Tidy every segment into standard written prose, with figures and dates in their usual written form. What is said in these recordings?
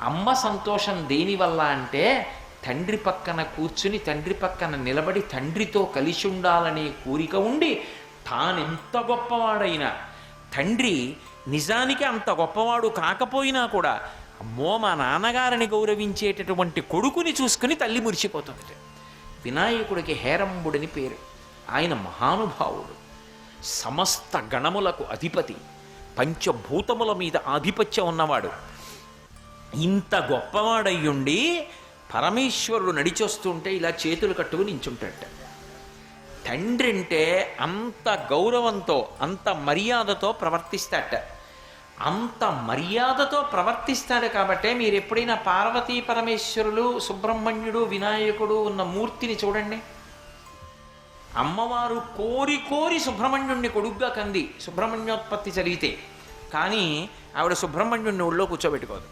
అమ్మ సంతోషం దేనివల్ల అంటే తండ్రి పక్కన కూర్చుని తండ్రి పక్కన నిలబడి తండ్రితో కలిసి ఉండాలనే కోరిక ఉండి తానెంత గొప్పవాడైనా తండ్రి నిజానికి అంత గొప్పవాడు కాకపోయినా కూడా అమ్మో మా నాన్నగారిని గౌరవించేటటువంటి కొడుకుని చూసుకుని తల్లి మురిసిపోతుంది. వినాయకుడికి హేరంబుడని పేరు. ఆయన మహానుభావుడు, సమస్త గణములకు అధిపతి, పంచభూతముల మీద ఆధిపత్యం ఉన్నవాడు. ఇంత గొప్పవాడయ్యుండి పరమేశ్వరుడు నడిచొస్తుంటే ఇలా చేతులు కట్టుకుని నించుంటాడట. తండ్రి అంటే అంత గౌరవంతో అంత మర్యాదతో ప్రవర్తిస్తాడట. అంత మర్యాదతో ప్రవర్తిస్తాడు కాబట్టే మీరు ఎప్పుడైనా పార్వతీ పరమేశ్వరులు, సుబ్రహ్మణ్యుడు, వినాయకుడు ఉన్న మూర్తిని చూడండి. అమ్మవారు కోరి కోరి సుబ్రహ్మణ్యుణ్ణి కొడుగ్గా కంది సుబ్రహ్మణ్యోత్పత్తి జరిగితే, కానీ ఆవిడ సుబ్రహ్మణ్యుణ్ణి ఒళ్ళో కూర్చోబెట్టుకోదు.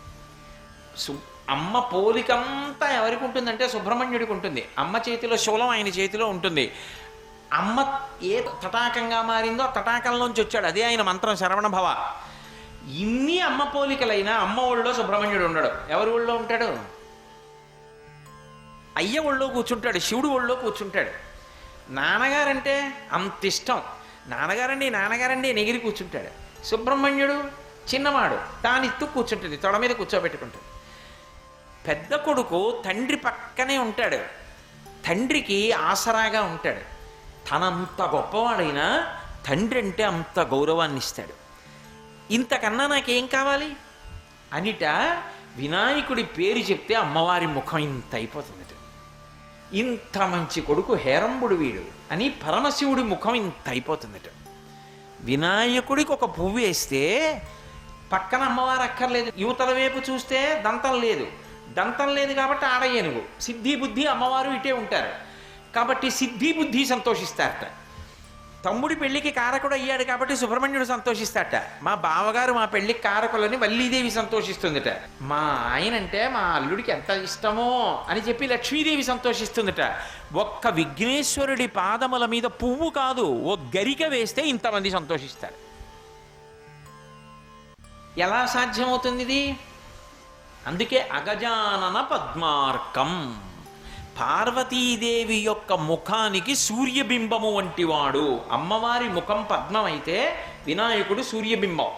అమ్మ పోలికంతా ఎవరికి ఉంటుందంటే సుబ్రహ్మణ్యుడికి ఉంటుంది. అమ్మ చేతిలో శూలం ఆయన చేతిలో ఉంటుంది. అమ్మ ఏ తటాకంగా మారిందో ఆ తటాకంలోంచి వచ్చాడు, అదే ఆయన మంత్రం శరవణ భవ. ఇన్ని అమ్మ పోలికలైనా అమ్మ ఒళ్ళో సుబ్రహ్మణ్యుడు ఉండడు. ఎవరి ఒళ్ళో ఉంటాడు? అయ్య ఒళ్ళో కూర్చుంటాడు, శివుడు ఒళ్ళో కూర్చుంటాడు. నాన్నగారంటే అంత ఇష్టం, నాన్నగారండి నెగిరి కూర్చుంటాడు. సుబ్రహ్మణ్యుడు చిన్నవాడు, తానిత్తు కూర్చుంటుంది, తొడ మీద కూర్చోబెట్టుకుంటాడు. పెద్ద కొడుకు తండ్రి పక్కనే ఉంటాడు, తండ్రికి ఆసరాగా ఉంటాడు. తనంత గొప్పవాడైనా తండ్రి అంటే అంత గౌరవాన్ని ఇస్తాడు. ఇంతకన్నా నాకేం కావాలి అనిట వినాయకుడి పేరు చెప్తే అమ్మవారి ముఖం ఇంత అయిపోతుంది. ఇంత మంచి కొడుకు హేరంబుడు వీడు అని పరమశివుడి ముఖం ఇంత అయిపోతుందట. వినాయకుడికి ఒక పువ్వు వేస్తే పక్కన అమ్మవారు అక్కర్లేదు. యువతల వైపు చూస్తే దంతం లేదు, దంతం లేదు కాబట్టి ఆడ ఏనుగు. సిద్ధి బుద్ధి అమ్మవారు ఇటే ఉంటారు కాబట్టి సిద్ధి బుద్ధి సంతోషిస్తారట. తమ్ముడి పెళ్లికి కారకుడు అయ్యాడు కాబట్టి సుబ్రహ్మణ్యుడు సంతోషిస్తాట. మా బావగారు మా పెళ్లికి కారకులని వల్లీదేవి సంతోషిస్తుందట. మా ఆయనంటే మా అల్లుడికి ఎంత ఇష్టమో అని చెప్పి లక్ష్మీదేవి సంతోషిస్తుందట. ఒక్క విఘ్నేశ్వరుడి పాదముల మీద పువ్వు కాదు, ఓ గరిక వేస్తే ఇంతమంది సంతోషిస్తారు. ఎలా సాధ్యమవుతుంది ఇది? అందుకే అగజానన పద్మార్కం. పార్వతీదేవి యొక్క ముఖానికి సూర్యబింబము వంటివాడు. అమ్మవారి ముఖం పద్మం అయితే వినాయకుడు సూర్యబింబం.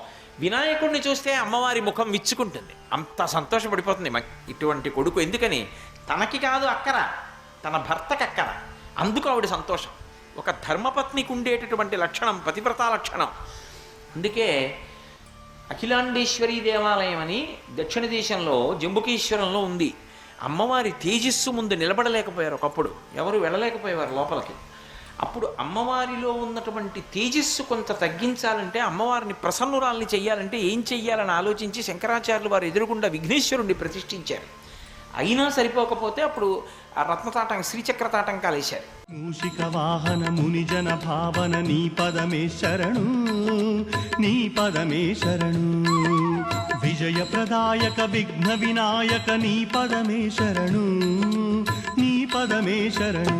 వినాయకుడిని చూస్తే అమ్మవారి ముఖం విచ్చుకుంటుంది, అంత సంతోషపడిపోతుంది. ఇటువంటి కొడుకు ఎందుకని? తనకి కాదు అక్కర, తన భర్తకి అక్కర. అందుకు ఆవిడ సంతోషం. ఒక ధర్మపత్నికి ఉండేటటువంటి లక్షణం పతివ్రతా లక్షణం. అందుకే అఖిలాండేశ్వరీ దేవాలయం అని దక్షిణ దేశంలో జంబుకేశ్వరంలో ఉంది. అమ్మవారి తేజస్సు ముందు నిలబడలేకపోయారు ఒకప్పుడు, ఎవరు వెళ్ళలేకపోయేవారు లోపలికి. అప్పుడు అమ్మవారిలో ఉన్నటువంటి తేజస్సు కొంత తగ్గించాలంటే, అమ్మవారిని ప్రసన్నురాల్ని చెయ్యాలంటే ఏం చెయ్యాలని ఆలోచించి శంకరాచార్యులు వారు ఎదురుగుండా విఘ్నేశ్వరుణ్ణి ప్రతిష్ఠించారు. అయినా సరిపోకపోతే అప్పుడు ఆ రత్నతాటం శ్రీచక్ర తాటంకాలు వేశారు. మూషిక వాహన మునిజన భావన నీ పదమే శరణు, నీ పదమే శరణు. విజయ ప్రదాయక విఘ్న వినాయక నీ పదమే శరణు, నీ పదమే శరణు.